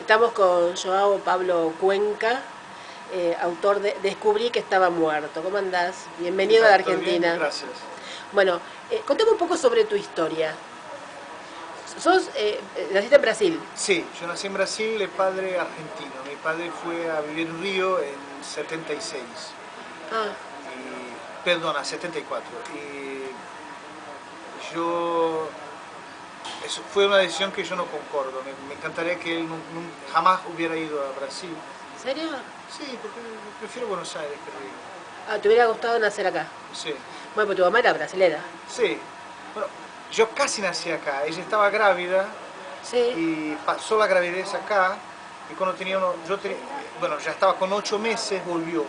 Estamos con Joao Pablo Cuenca, autor de Descubrí que estaba muerto. ¿Cómo andás? ¿Qué Bienvenido a la tal? ¿Todo bien? Argentina. Gracias. Bueno, contame un poco sobre tu historia. Naciste en Brasil. Sí, yo nací en Brasil de padre argentino. Mi padre fue a vivir en Río en 76. Ah, Perdona, 74. Y yo... Eso fue una decisión que yo no concordo. Me encantaría que él jamás hubiera ido a Brasil. ¿en serio? Sí, porque prefiero Buenos Aires que Río. Ah, ¿te hubiera gustado nacer acá? Sí, Bueno, pues tu mamá era brasilera. sí. Bueno, yo casi nací acá. Ella estaba grávida Sí. y pasó la gravidez acá. Y cuando tenía bueno, ya estaba con 8 meses, volvió.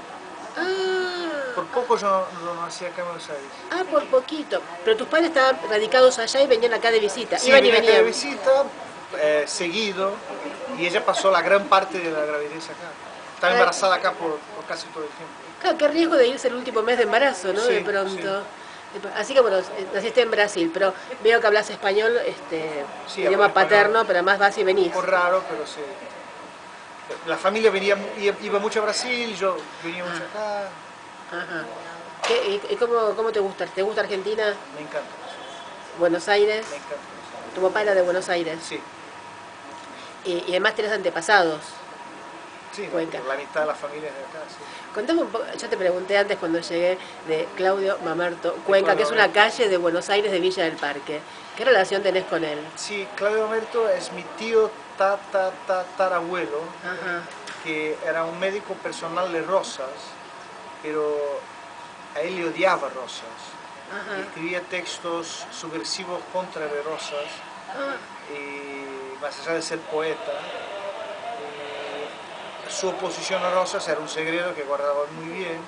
Por Ah, poco yo no nací acá en Buenos Aires. por poquito. Pero tus padres estaban radicados allá y venían acá de visita. Sí, Iban y venía acá de venían. visita, seguido, y ella pasó la gran parte de la gravidez acá. Estaba Ah, embarazada acá por casi todo el tiempo. claro, qué riesgo de irse el último mes de embarazo, ¿no? De Sí, sí, pronto. Así que bueno, naciste en Brasil, pero veo que hablas español, sí, hablo idioma español, paterno, pero además vas y un venís. poco raro, pero sí. La familia iba mucho a Brasil, yo venía mucho acá, Ajá. ¿Y cómo te gusta? ¿Te gusta Argentina? me encanta eso, ¿Buenos Aires? me encanta eso. Tu papá era de Buenos Aires. Sí, Y además tenés antepasados, sí, no, Cuenca. porque la mitad de la familia es de acá, sí. Contame un poco, yo te pregunté antes cuando llegué de Claudio Mamerto De Cuenca, que es una Córdoba. calle de Buenos Aires de Villa del Parque. ¿Qué relación tenés con él? Sí, Claudio Alberto es mi tío tatarabuelo, Ajá, que era un médico personal de Rosas, pero a él le odiaba Rosas. Y ajá. escribía textos subversivos contra de Rosas, Ah, y más allá de ser poeta, su oposición a Rosas era un secreto que guardaba muy bien,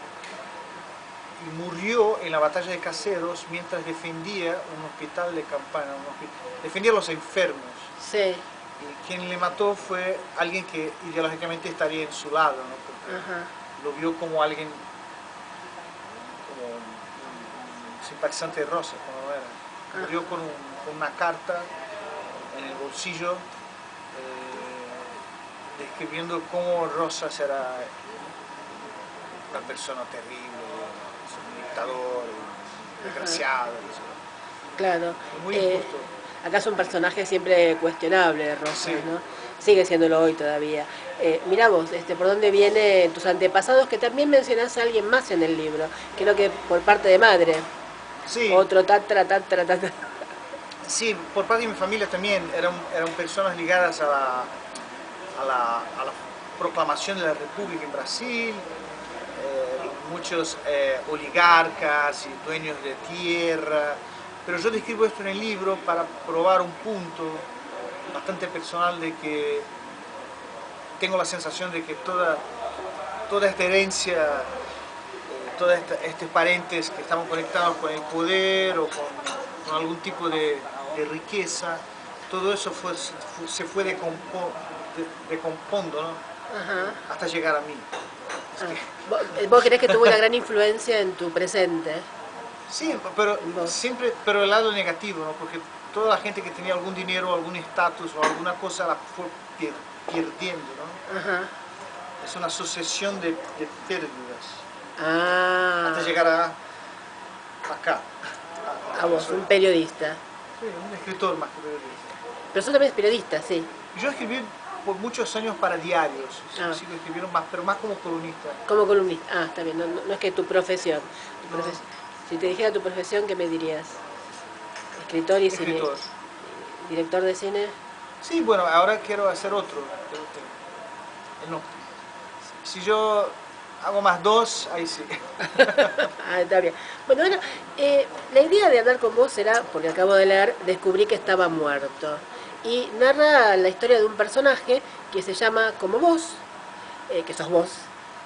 y murió en la batalla de Caseros mientras defendía un hospital de campaña, defendía a los enfermos. sí, Y quien le mató fue alguien que ideológicamente estaría en su lado, ¿no? Porque ajá. lo vio como alguien, como un simpatizante de Rosas, como no era. Murió con una carta en el bolsillo, describiendo cómo Rosas era una persona terrible, un dictador, un desgraciado, Claro. muy Eh, injusto. Acá es un personaje siempre cuestionable, Rosas, Sí, ¿no? Sigue siéndolo hoy todavía. Mirá vos, ¿por dónde vienen tus antepasados? Que también mencionás a alguien más en el libro, creo que por parte de madre. sí, Otro tatra. sí, por parte de mi familia también eran personas ligadas a la proclamación de la República en Brasil, muchos oligarcas y dueños de tierra, pero yo describo esto en el libro para probar un punto bastante personal de que tengo la sensación de que toda esta herencia, todos estos parentes que estamos conectados con el poder o con algún tipo de riqueza, todo eso se fue decompondo, ¿no? Ajá. Hasta llegar a mí. Es Ah. que, ¿Vos creés que tuvo una gran influencia en tu presente? sí, pero En vos. siempre, pero el lado negativo, ¿no? Porque toda la gente que tenía algún dinero, algún estatus o alguna cosa la fue perdiendo, ¿no? Ajá. Es una sucesión de pérdidas hasta Ah, llegar acá, a donde vos, soy. un periodista. Sí, un escritor más que periodista. Pero sos también periodista, sí. Yo escribí por muchos años para diarios, Ah, sigo escribiendo más, pero más como columnista. como columnista. Ah, está bien, no es que tu profesión. No, Si te dijera tu profesión, ¿qué me dirías? Escritor y cine, escritor. director de cine. Sí, bueno, ahora quiero hacer otro. No. Si yo hago más dos, ahí sí. Ah, está bien. Bueno, la idea de hablar con vos era, porque acabo de leer, descubrí que estaba muerto. Y narra la historia de un personaje que se llama como vos, que sos vos,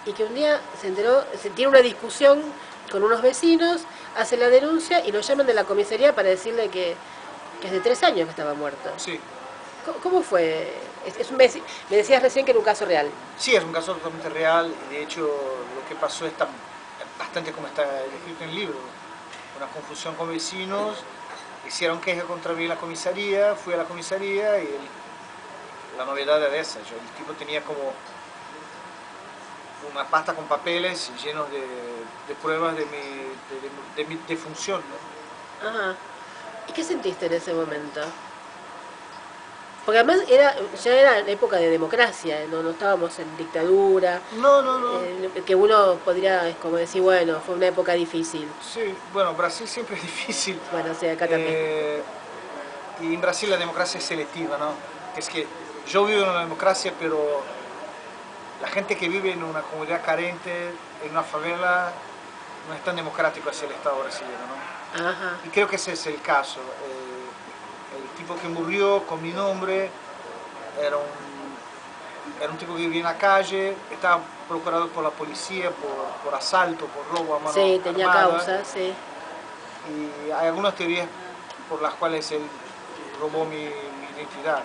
y que un día se enteró, tiene una discusión con unos vecinos, hace la denuncia y lo llaman de la comisaría para decirle que hace 3 años que estaba muerto. Sí. ¿Cómo fue? Me decías recién que era un caso real. Sí, es un caso totalmente real y de hecho lo que pasó es bastante como está escrito en el libro. Una confusión con vecinos, hicieron queja contra mí en la comisaría, fui a la comisaría y la novedad era esa. El tipo tenía como una pasta con papeles llenos de pruebas de mi defunción, ¿no? Ajá. ¿Y qué sentiste en ese momento? Porque además ya era época de democracia, no estábamos en dictadura, No, no, no. que uno podría, es como decir, bueno, fue una época difícil. Sí, bueno, Brasil siempre es difícil. Bueno, sí, acá también. Y en Brasil la democracia es selectiva, ¿no? Es que yo vivo en una democracia, pero la gente que vive en una comunidad carente, en una favela, no es tan democrático hacia el Estado brasileño, ¿no? Ajá. Y creo que ese es el caso. El tipo que murió con mi nombre era un tipo que vivía en la calle, estaba procurado por la policía por asalto, por robo a mano Sí, tenía armada. causa, sí. Y hay algunas teorías por las cuales él robó mi identidad.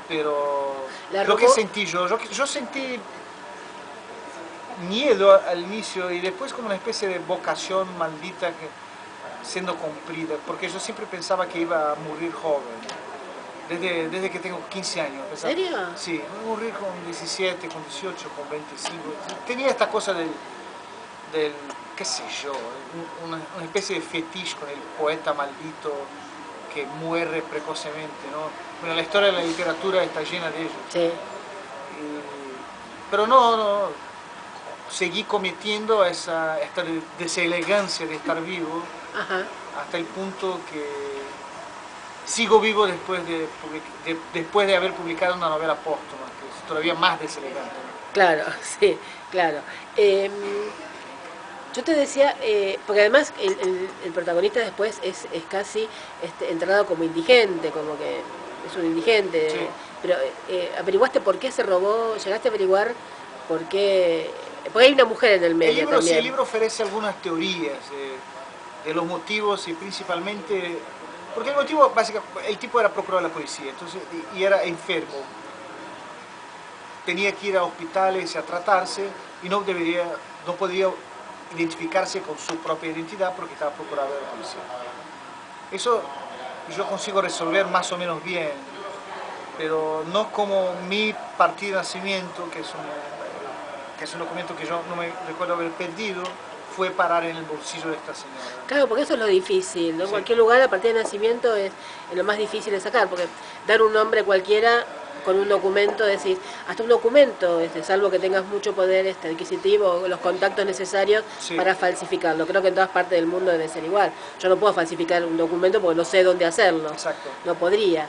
Pero La lo que robó, sentí yo sentí miedo al inicio y después como una especie de vocación maldita que, siendo cumplida, porque yo siempre pensaba que iba a morir joven, desde que tengo 15 años. ¿en serio? Sí, voy a morir con 17, con 18, con 25. Tenía esta cosa del qué sé yo, una especie de fetiche con el poeta maldito que muere precocemente, ¿no? Bueno, la historia de la literatura está llena de ellos. Sí. Pero no, seguí cometiendo esta deselegancia de estar vivo Ajá. hasta el punto que sigo vivo después de haber publicado una novela póstuma, que es todavía más deselegante, ¿no? Claro, sí, claro. Yo te decía, porque además el protagonista después es casi entrenado como indigente, como que es un indigente. Sí. Pero ¿averiguaste por qué se robó? ¿Llegaste a averiguar por qué? Porque hay una mujer en el medio Sí, también. el libro ofrece algunas teorías de los motivos y principalmente... Porque el motivo, básicamente, el tipo era procurador de la policía, entonces, y era enfermo. Tenía que ir a hospitales a tratarse y no podía identificarse con su propia identidad porque estaba procurado de la policía. Eso yo consigo resolver más o menos bien, pero no como mi partida de nacimiento, que es un documento que yo no me recuerdo haber perdido, fue parar en el bolsillo de esta señora. Claro, porque eso es lo difícil, ¿no? En Sí. cualquier lugar, a partir de nacimiento, es lo más difícil de sacar, porque dar un nombre cualquiera con un documento, decís, hasta un documento, salvo que tengas mucho poder adquisitivo, los contactos necesarios Sí. para falsificarlo. Creo que en todas partes del mundo debe ser igual. Yo no puedo falsificar un documento porque no sé dónde hacerlo. Exacto. No podría.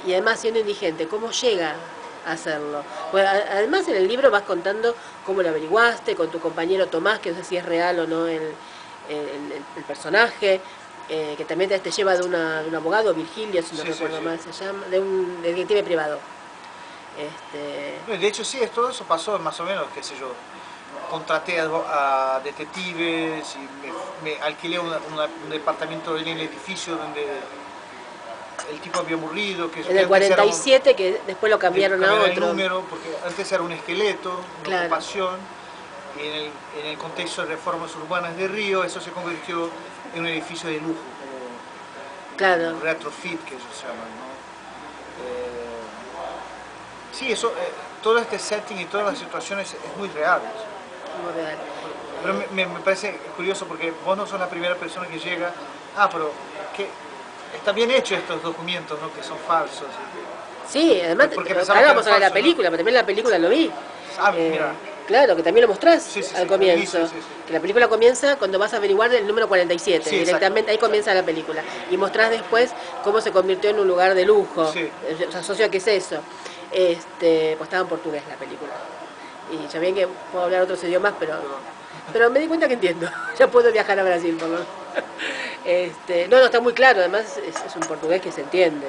Y además, siendo indigente, ¿cómo llega a hacerlo? Pues, además, en el libro vas contando cómo lo averiguaste con tu compañero Tomás, que no sé si es real o no el personaje. Que también te lleva de un abogado, Virgilio, si no Sí, recuerdo sí. mal se llama, de un detective privado. No, de hecho sí, todo eso pasó más o menos, qué sé yo. Contraté a detectives y me alquilé un departamento en el edificio donde el tipo había morido. En el 47, que después lo cambiaron a el otro. número, porque antes era un esqueleto, una Claro. ocupación, y en el contexto de reformas urbanas de Río, eso se convirtió en un edificio de lujo, como Claro. retrofit, que ellos llaman, ¿no? Sí, eso, todo este setting y todas las situaciones es muy real. Muy real. Pero me parece curioso porque vos no sos la primera persona que llega, pero que están bien hechos estos documentos, ¿no? Que son falsos. Sí, además, Porque pensaba ahora que vamos a era ver la falso, ¿no? película, pero también la película lo vi. Mira. Claro, que también lo mostrás Sí, sí, al sí, comienzo. sí, sí, sí. Que la película comienza cuando vas a averiguar el número 47. Sí, Directamente ahí comienza la película. Y mostrás después cómo se convirtió en un lugar de lujo. Sí. O sea, asocio a qué es eso. Pues estaba en portugués la película. Y ya bien que puedo hablar otros idiomas, pero me di cuenta que entiendo. Ya puedo viajar a Brasil, por lo menos. No, está muy claro. Además es un portugués que se entiende.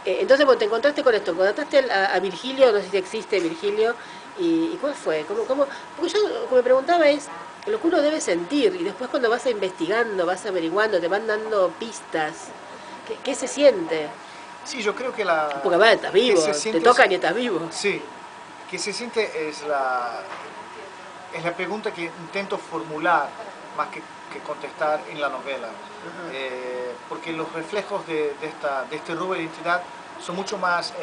Entonces, bueno, te encontraste con esto, contactaste a Virgilio, no sé si existe Virgilio, y ¿cuál fue? Porque yo lo que me preguntaba es lo que uno debe sentir, y después cuando vas investigando, vas averiguando, te van dando pistas, ¿qué se siente? Sí, yo creo que Porque va, estás vivo, se te siente, tocan y estás vivo. Sí, que se siente es la pregunta que intento formular más que contestar en la novela. Porque los reflejos de este robo de identidad son mucho más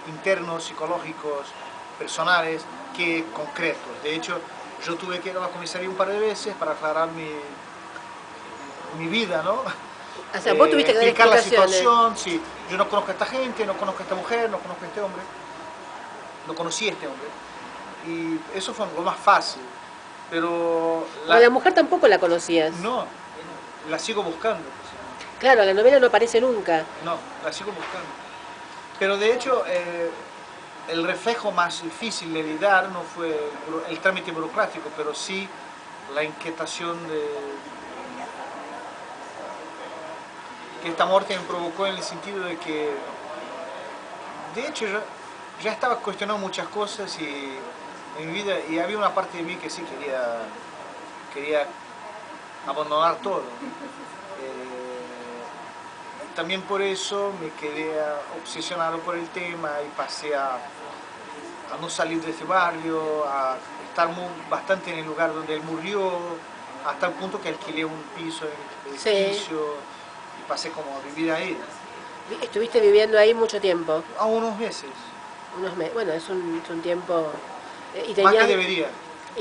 internos, psicológicos, personales, que concretos. De hecho, yo tuve que ir a la comisaría un par de veces para aclarar mi vida, ¿no? O sea, vos tuviste que dar explicar la explicaciones. situación, sí, yo no conozco a esta gente, no conozco a esta mujer, no conozco a este hombre, no conocí a este hombre. Y eso fue lo más fácil, pero Porque la mujer tampoco la conocías. no, la sigo buscando. Claro, la novela no aparece nunca. No, la sigo buscando. Pero de hecho, el reflejo más difícil de lidiar no fue el trámite burocrático, pero sí la inquietación que esta muerte me provocó en el sentido de que, de hecho, yo ya estaba cuestionando muchas cosas en mi vida, y había una parte de mí que sí quería abandonar todo. También por eso me quedé obsesionado por el tema y pasé a no salir de ese barrio, a estar bastante en el lugar donde él murió, hasta el punto que alquilé un piso en el edificio y pasé como a vivir ahí. ¿Estuviste viviendo ahí mucho tiempo? A unos meses. Unos meses. Bueno, es un tiempo... y Más que debería.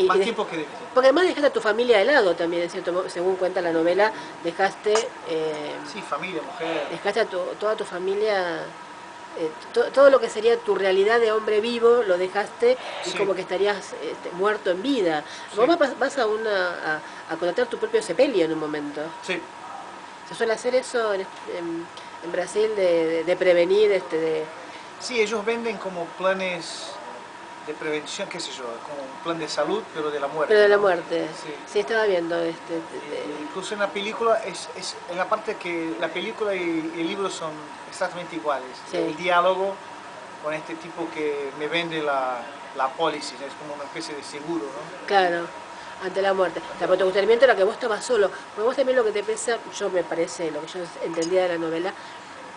Más y tiempo que debería. porque además dejaste a tu familia de lado también, en cierto modo, según cuenta la novela, dejaste... sí, familia, mujer. Dejaste a toda tu familia... todo lo que sería tu realidad de hombre vivo lo dejaste y Sí. como que estarías muerto en vida. Sí. Vos vas a contratar tu propio sepelio en un momento. Sí. Se suele hacer eso en Brasil de prevenir, Sí, ellos venden como planes de prevención, qué sé yo, como un plan de salud, pero de la muerte. pero de la ¿no? muerte. Sí. Sí, estaba viendo Incluso en la película, es en la parte que la película y el libro son exactamente iguales. Sí. El diálogo con este tipo que me vende la pólisis, es como una especie de seguro, ¿no? Claro, ante la muerte. O sea, pero tu gustamiento era que vos estabas solo. Porque vos también lo que te pesa, yo me parece, lo que yo entendía de la novela,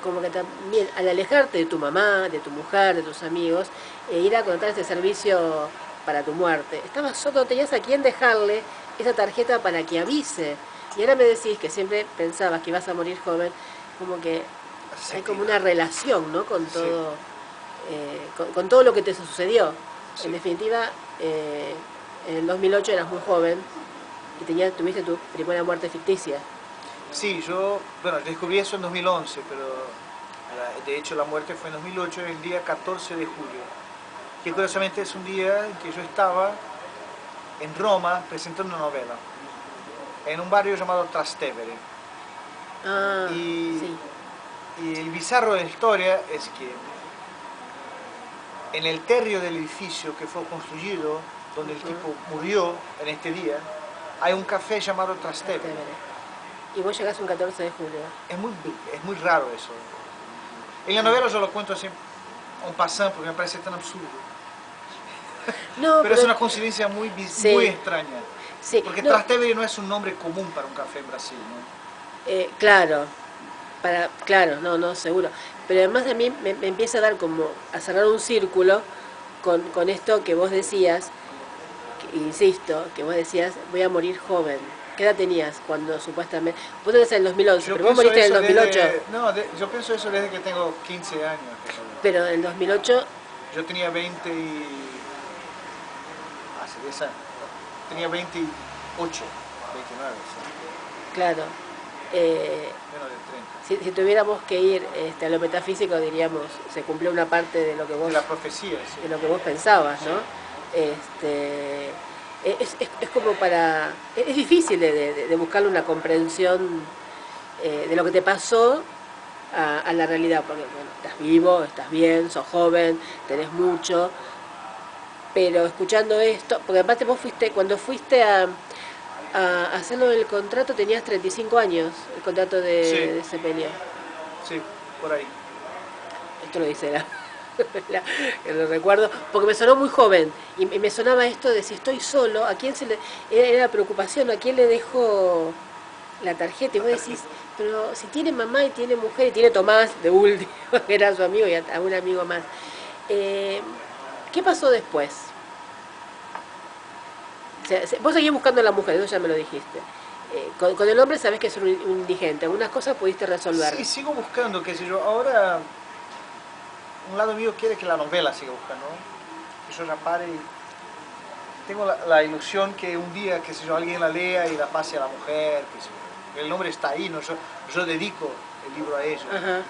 como que también al alejarte de tu mamá, de tu mujer, de tus amigos, ir a contratar ese servicio para tu muerte. Estabas solo, tenías a quién dejarle esa tarjeta para que avise. Y ahora me decís que siempre pensabas que ibas a morir joven, como que hay como una relación, ¿no? Con todo, con todo lo que te sucedió. Sí. En definitiva, en el 2008 eras muy joven y tuviste tu primera muerte ficticia. Sí, yo descubrí eso en 2011, pero de hecho la muerte fue en 2008, el día 14 de julio, que curiosamente es un día en que yo estaba en Roma presentando una novela, en un barrio llamado Trastevere. Ah, y, sí. y el bizarro de la historia es que en el terrio del edificio que fue construido, donde el tipo murió en este día, hay un café llamado Trastevere. Y vos llegás un 14 de julio. Es muy raro eso. En la novela yo lo cuento así, un passant, porque me parece tan absurdo. No, pero es una coincidencia muy extraña. Sí, porque Trastevere no es un nombre común para un café en Brasil, ¿no? Claro, claro, no, seguro. Pero además a mí me empieza a dar como a cerrar un círculo con esto que vos decías, insisto, que vos decías, voy a morir joven. ¿Qué edad tenías cuando supuestamente... Vos tenés en el 2011, pero vos moriste en el 2008. Yo pienso eso desde que tengo 15 años. Pero en el 2008... Yo tenía 20 y... hace 10 años. Tenía 28, 29. ¿Sí? Claro. Menos de 30. Si tuviéramos que ir a lo metafísico, diríamos, se cumplió una parte de lo que vos... De la profecía, sí. De lo que vos pensabas, ¿no? Es como para... Es difícil de buscarle una comprensión de lo que te pasó a la realidad, porque bueno, estás vivo, estás bien, sos joven, tenés mucho, pero escuchando esto, porque aparte vos cuando fuiste a hacerlo del contrato tenías 35 años, el contrato de sepelio. Sí, por ahí. Esto lo dice lo recuerdo, porque me sonó muy joven y me sonaba esto de si estoy solo, ¿a quién se le...? Era la preocupación, ¿a quién le dejo la tarjeta? Y vos decís, pero si tiene mamá y tiene mujer y tiene Tomás, de último, que era su amigo y a un amigo más. ¿Qué pasó después? O sea, vos seguís buscando a la mujer, eso ya me lo dijiste. Con el hombre sabés que es un indigente, algunas cosas pudiste resolver. Sí, sigo buscando, qué sé yo, ahora... un lado mío quiere que la novela siga buscando, ¿no? Que yo la pare y tengo la ilusión que un día, qué sé yo, alguien la lea y la pase a la mujer, qué sé yo. El nombre está ahí, ¿no? Yo dedico el libro a ella. Ajá. Eh,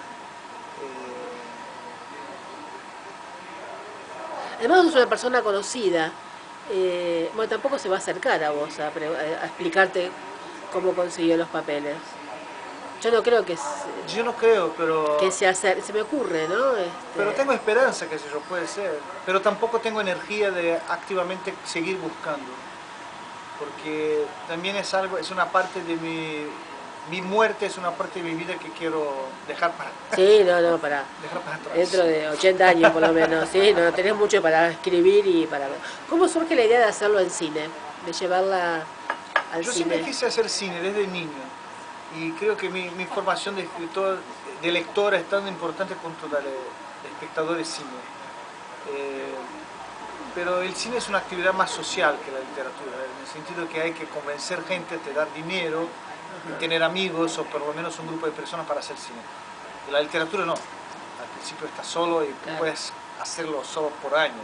Además sos una persona conocida. Bueno, tampoco se va a acercar a vos a explicarte cómo consiguió los papeles. Yo no creo yo no creo, que se me ocurre, ¿no? pero tengo esperanza, qué sé yo, puede ser. Pero tampoco tengo energía de activamente seguir buscando. Porque también es algo, es una parte de mi muerte, es una parte de mi vida que quiero dejar para, Sí, no, para dejar para atrás. dentro de 80 años por lo menos, sí, no tenés mucho para escribir y para ver. ¿Cómo surge la idea de hacerlo en cine? De llevarla al Yo cine. siempre quise hacer cine desde niño y creo que mi formación de escritor, de lector es tan importante cuanto la de espectador de cine. Pero el cine es una actividad más social que la literatura, en el sentido que hay que convencer gente, te dar dinero, y tener amigos o por lo menos un grupo de personas para hacer cine. Y la literatura no, al principio estás solo y Claro. puedes hacerlo solo por años.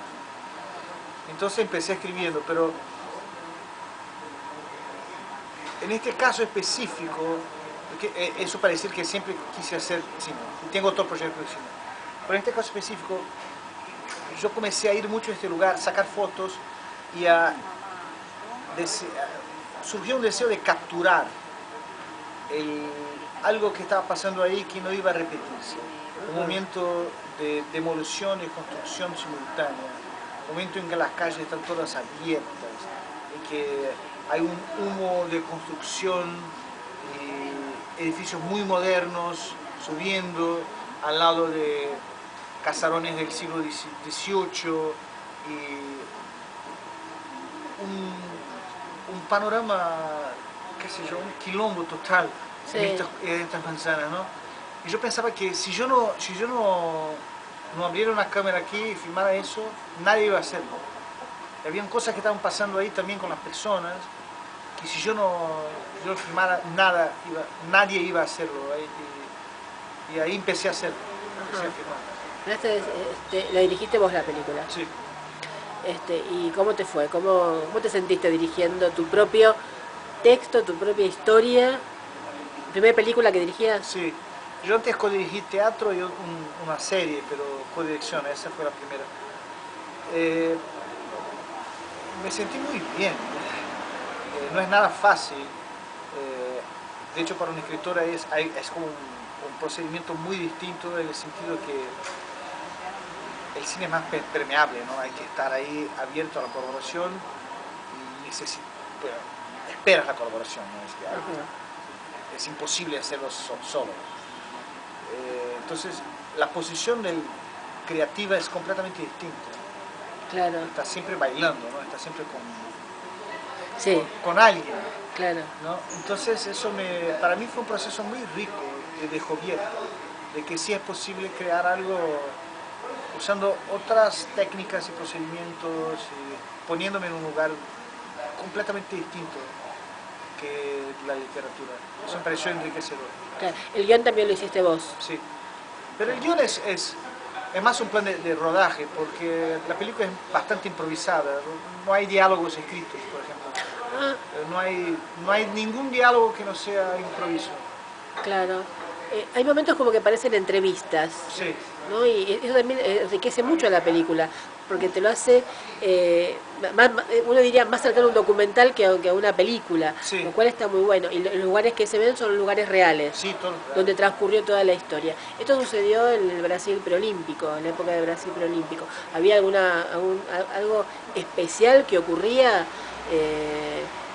Entonces empecé escribiendo, pero en este caso específico, eso para decir que siempre quise hacer cine, tengo otro proyecto de cine, pero en este caso específico yo comencé a ir mucho a este lugar, sacar fotos y surgió un deseo de capturar algo que estaba pasando ahí que no iba a repetirse. Un momento de demolición y construcción simultánea, un momento en que las calles están todas abiertas, en que hay un humo de construcción y edificios muy modernos subiendo al lado de casarones del siglo XVIII y un panorama, qué sé yo, un quilombo total Sí. en estas manzanas, ¿no? Y yo pensaba que si yo no abriera una cámara aquí y filmara eso, nadie iba a hacerlo. Y habían cosas que estaban pasando ahí también con las personas, que si yo no filmara nada, nadie iba a hacerlo. Y ahí empecé a hacerlo, empecé a filmar. La dirigiste vos la película. Sí. ¿Y cómo te fue? ¿Cómo te sentiste dirigiendo tu propio texto, tu propia historia? ¿Primera película que dirigías? Sí, yo antes codirigí teatro y una serie, pero codirección, esa fue la primera. Me sentí muy bien, no es nada fácil. De hecho, para una escritora es como un procedimiento muy distinto en el sentido que el cine es más permeable, ¿no? Hay que estar ahí abierto a la colaboración y bueno, esperas la colaboración, ¿no? Es imposible hacerlo solo. Entonces, la posición creativa es completamente distinta. Claro. Está siempre bailando, ¿no? Está siempre Sí. con alguien. Claro. ¿No? Entonces, para mí fue un proceso muy rico de descubierta, de que sí es posible crear algo usando otras técnicas y procedimientos, y poniéndome en un lugar completamente distinto que la literatura. Eso me pareció enriquecedor. Claro. El guión también lo hiciste vos. Sí. Pero el guión es más un plan de rodaje, porque la película es bastante improvisada. No hay diálogos escritos, por ejemplo. Ah, No hay ningún diálogo que no sea improviso. claro. Hay momentos como que parecen entrevistas, Sí. ¿no? Y eso también enriquece mucho a la película, porque te lo hace, uno diría, más cercano a un documental que a una película, Sí. lo cual está muy bueno. Y los lugares que se ven son lugares reales, Sí, todo. donde transcurrió toda la historia. Esto sucedió en el Brasil preolímpico, en la época de Brasil preolímpico. ¿Había algo especial que ocurría?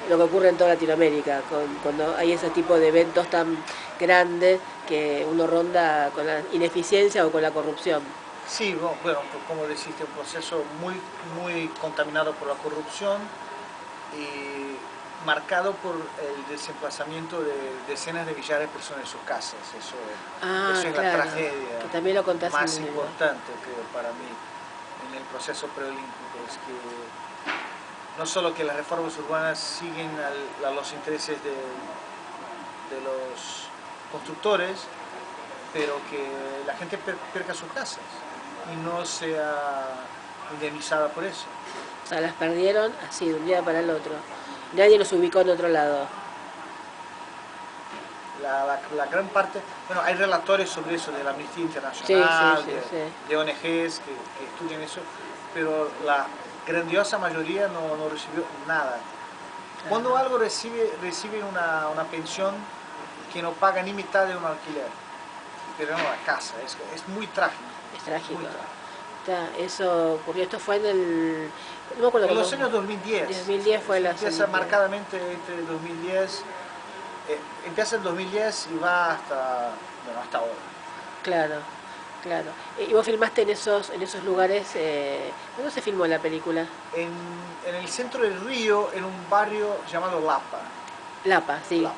Lo que ocurre en toda Latinoamérica, cuando hay ese tipo de eventos tan grandes que uno ronda con la ineficiencia o con la corrupción. Sí, bueno, como deciste, un proceso muy contaminado por la corrupción y marcado por el desemplazamiento de decenas de millares de personas en sus casas. Eso es claro, la tragedia que también lo contás más en el libro. importante, creo, para mí, en el proceso preolímpico. Es que no solo que las reformas urbanas siguen a los intereses de los constructores, pero que la gente perca sus casas. y no sea indemnizada por eso. O sea, las perdieron así, de un día para el otro. Nadie los ubicó en otro lado. La gran parte, bueno, hay relatores sobre eso, de la Amnistía Internacional, de ONGs que estudian eso, pero la grandiosa mayoría no recibió nada. Cuando algo recibe una pensión que no paga ni mitad de un alquiler, pero no la casa, es muy trágico. Es trágico. Muy trágico. Eso ocurrió, esto fue en el... No me acuerdo en los años 2010. 2010 fue la... Empieza marcadamente entre 2010, empieza en 2010 y va hasta ahora. Claro, claro. ¿Y vos filmaste en esos lugares? ¿Dónde se filmó la película? En el centro del Río, en un barrio llamado Lapa. Lapa, sí. Lapa.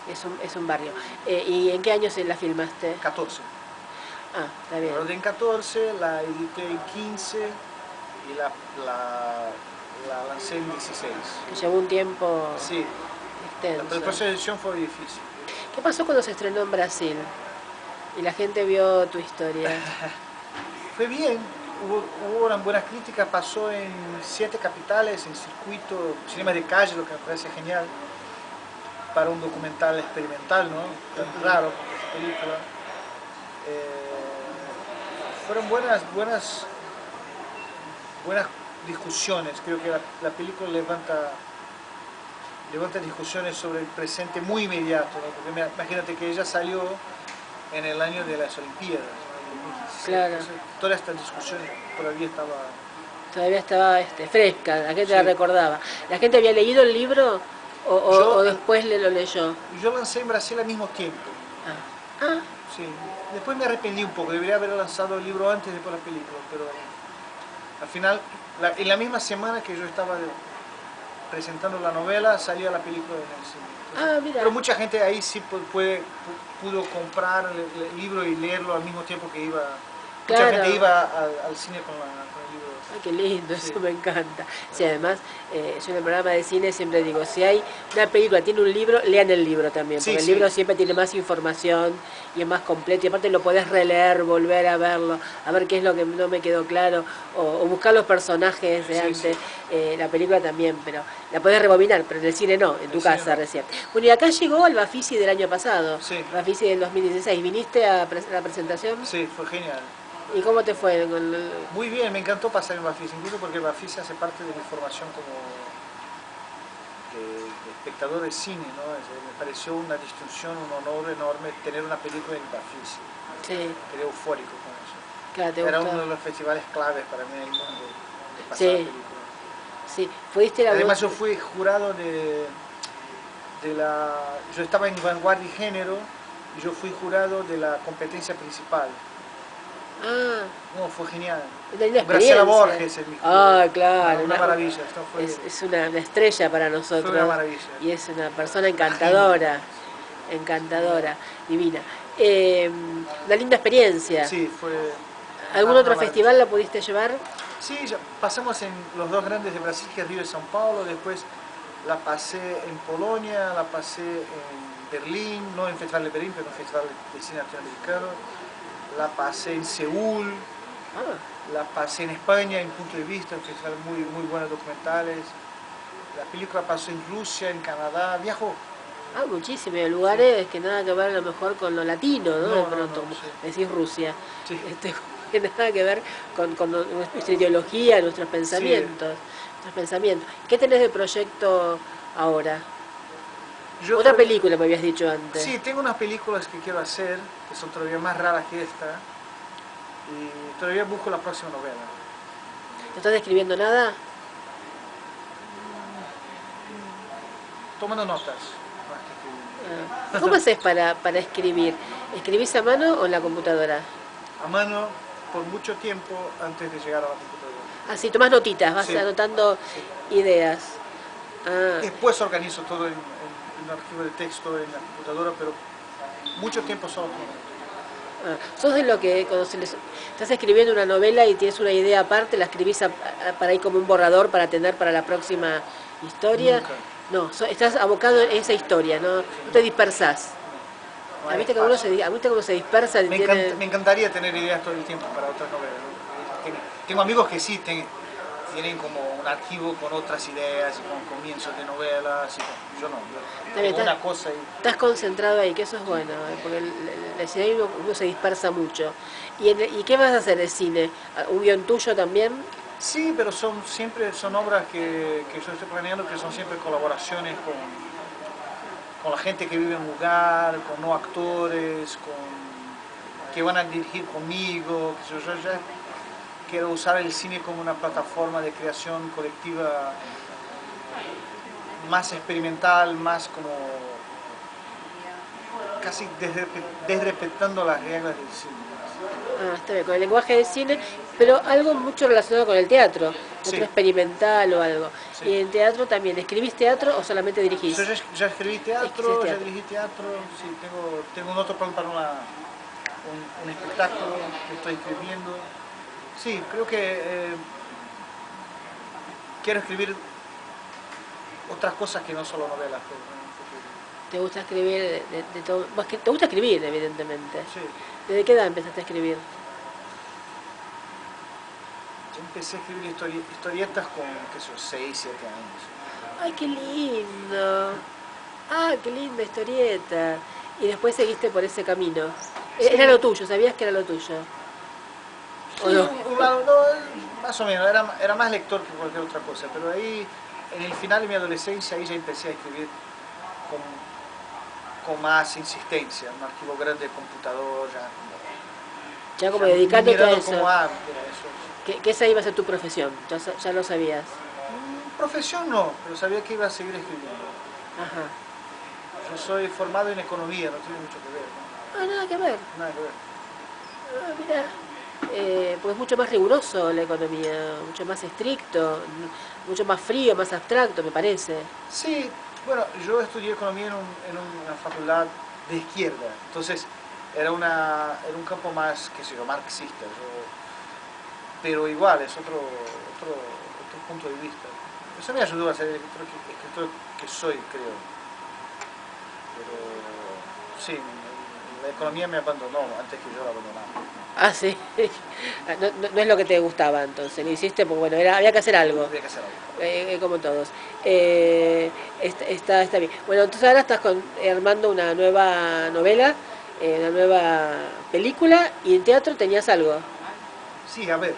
Es un barrio. ¿Y en qué año la filmaste? 14. Ah, está bien. La rodé en 14, la edité en 15 y la lancé en 16. Que llevó un tiempo sí. extenso. El proceso de edición fue difícil. ¿Qué pasó cuando se estrenó en Brasil? Y la gente vio tu historia. Fue bien, hubo unas buenas críticas, pasó en 7 capitales, en circuito, cinema de calle, lo que me parece genial, para un documental experimental, ¿no? Raro, película. Fueron buenas discusiones. Creo que la película levanta discusiones sobre el presente muy inmediato, ¿no? Porque imagínate que ella salió en el año de las Olimpiadas, ¿no? Claro. Entonces, toda esta discusión todavía estaba fresca, la gente la recordaba. ¿La gente había leído el libro o después lo leyó? Yo lancé en Brasil al mismo tiempo. Ah. Sí. Después me arrepentí un poco, debería haber lanzado el libro antes y después la película, pero al final, en la misma semana que yo estaba presentando la novela, salía la película en el cine. Entonces, mira. Pero mucha gente ahí sí pudo comprar el libro y leerlo al mismo tiempo que iba. Claro. Mucha gente iba al cine con el libro. Ay, qué lindo, sí. Eso me encanta. Sí, además, yo en el programa de cine siempre digo, si hay una película, tiene un libro, lean el libro también, porque el libro siempre tiene más información y es más completo, y aparte lo podés releer, volver a verlo, a ver qué es lo que no me quedó claro, o buscar los personajes de antes. La película también, pero la podés rebobinar, pero en el cine no, en tu casa recién. Bueno, y acá llegó el Bafisi del año pasado, Bafisi del 2016. ¿Viniste a la presentación? Sí, fue genial. ¿Y cómo te fue? Muy bien, me encantó pasar en Bafisi, incluso porque Bafisi hace parte de mi formación como de espectador de cine, ¿no? Me pareció una distinción, un honor enorme tener una película en Bafisi. Sí. Quedé eufórico con eso. Claro, era uno de los festivales claves para mí en el mundo de pasar la película. Sí, pudiste además yo fui jurado yo estaba en Vanguardia y Género y yo fui jurado de la competencia principal. No, fue genial. Graciela Borges es mi jurado. Claro. Una maravilla. Es una estrella para nosotros. Fue una maravilla. Y es una persona encantadora. Encantadora, divina. Una linda experiencia. Sí, fue... ¿Algún otro festival la pudiste llevar? Sí, pasamos en los dos grandes de Brasil, que es Río y São Paulo, después la pasé en Polonia, la pasé en Berlín, no en el Festival de Berlín, pero en el Festival de Cine Latinoamericano, la pasé en Seúl, la pasé en España, en Punto de Vista, un festival muy buenos documentales, la película pasó en Rusia, en Canadá, viajó. Muchísimos lugares que nada que ver a lo mejor con lo latino, ¿no? De pronto, decís Rusia. Sí. Nada que ver con nuestra ideología, nuestros pensamientos. ¿Qué tenés de proyecto ahora? Otra película me habías dicho antes. Sí, tengo unas películas que quiero hacer, que son todavía más raras que esta, y todavía busco la próxima novela. ¿No estás escribiendo nada? Tomando notas. ¿Cómo haces para escribir? ¿Escribís a mano o en la computadora? A mano, por mucho tiempo antes de llegar a la computadora. Sí, tomás notitas, vas anotando ideas. Después organizo todo en un archivo de texto en la computadora, pero mucho tiempo solo con ¿Sos de lo que cuando estás escribiendo una novela y tienes una idea aparte, la escribís para ir como un borrador para tener para la próxima historia? Nunca. No, estás abocado en esa historia, ¿no? No te dispersás. No ¿Viste que uno se dispersa? Me encantaría tener ideas todo el tiempo para otras novelas, ¿no? tengo amigos que sí tienen como un archivo con otras ideas y con comienzos de novelas, yo no, yo tengo una cosa y... Estás concentrado ahí, que eso es bueno, porque el cine uno se dispersa mucho. ¿Y qué vas a hacer de cine? ¿Un guión tuyo también? Sí, pero siempre son obras que yo estoy planeando, que son siempre colaboraciones con la gente que vive en un lugar, con no actores, que van a dirigir conmigo, que yo ya quiero usar el cine como una plataforma de creación colectiva más experimental, más como casi desrespetando las reglas del cine. Está bien, con el lenguaje del cine, pero algo mucho relacionado con el teatro, teatro experimental o algo. Sí. ¿Y en teatro también? ¿Escribís teatro o solamente dirigís? Yo ya escribí teatro, ya dirigí teatro, sí, tengo un otro plan para un espectáculo que estoy escribiendo. Sí, creo que quiero escribir otras cosas que no solo novelas. ¿Te gusta escribir de todo? ¿Te gusta escribir, evidentemente? Sí. ¿Desde qué edad empezaste a escribir? Yo empecé a escribir historietas con, qué sé yo, 6, 7 años. ¡Ay, qué lindo! ¡Ah, qué linda historieta! Y después seguiste por ese camino. Sí. Era lo tuyo, ¿sabías que era lo tuyo? ¿O sí, no? Más o menos, era más lector que cualquier otra cosa, pero ahí, en el final de mi adolescencia, ahí ya empecé a escribir con más insistencia, un archivo grande de computador, ya como dedicándote a eso. Como, eso. Que esa iba a ser tu profesión, ya lo sabías. Profesión no, pero sabía que iba a seguir escribiendo. Ajá. Yo soy formado en economía, no tiene mucho que ver, ¿no? Ah, nada que ver. Nada que ver. Ah, mira. Pues es mucho más riguroso la economía, mucho más estricto, mucho más frío, más abstracto, me parece. Sí, bueno, yo estudié economía en una facultad de izquierda, entonces era un campo más, qué sé yo, marxista, pero igual, es otro punto de vista. Eso me ayudó a ser el escritor que soy, creo. Pero sí, la economía me abandonó antes que yo la abandonara. Ah, sí. No es lo que te gustaba entonces, lo hiciste porque bueno, había que hacer algo. Había que hacer algo. Como todos. Está bien. Bueno, entonces ahora estás armando una nueva novela, una nueva película, y en teatro tenías algo. Sí, a ver.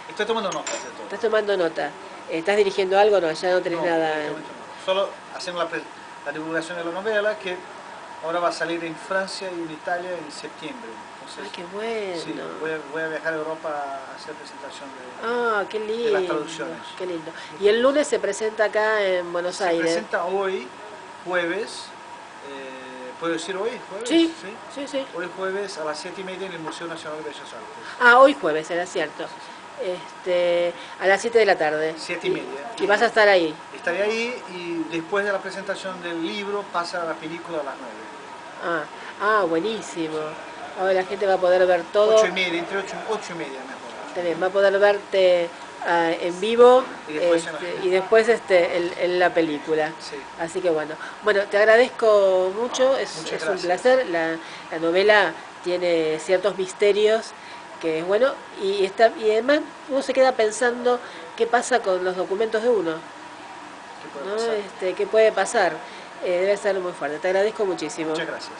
Estoy tomando notas de todo. Estás tomando nota. ¿Estás dirigiendo algo? No, ya no tenés nada. No. Solo hacemos la divulgación de la novela, que ahora va a salir en Francia y en Italia en septiembre. Entonces, ¡ay, qué bueno! Sí, voy a viajar a Europa a hacer presentación qué lindo, de las traducciones. Qué lindo. Y el lunes se presenta acá en Buenos Aires. Se presenta hoy, jueves. ¿Puedo decir hoy? ¿Jueves? Sí. Hoy jueves a las 7:30 en el Museo Nacional de Bellas Artes. Ah, hoy jueves, era cierto. A las 7 de la tarde. 7:30. Y vas a estar ahí. Estaré ahí y después de la presentación del libro pasa la película a las 9. Buenísimo. Ahora la gente va a poder ver todo. 8:30, entre 8 y media mejor. Está bien, va a poder verte en vivo y después en la película. Sí. Así que bueno, te agradezco mucho, es un placer. La novela tiene ciertos misterios que es bueno y además uno se queda pensando qué pasa con los documentos de uno. ¿Qué puede pasar? Debe ser muy fuerte. Te agradezco muchísimo. Muchas gracias.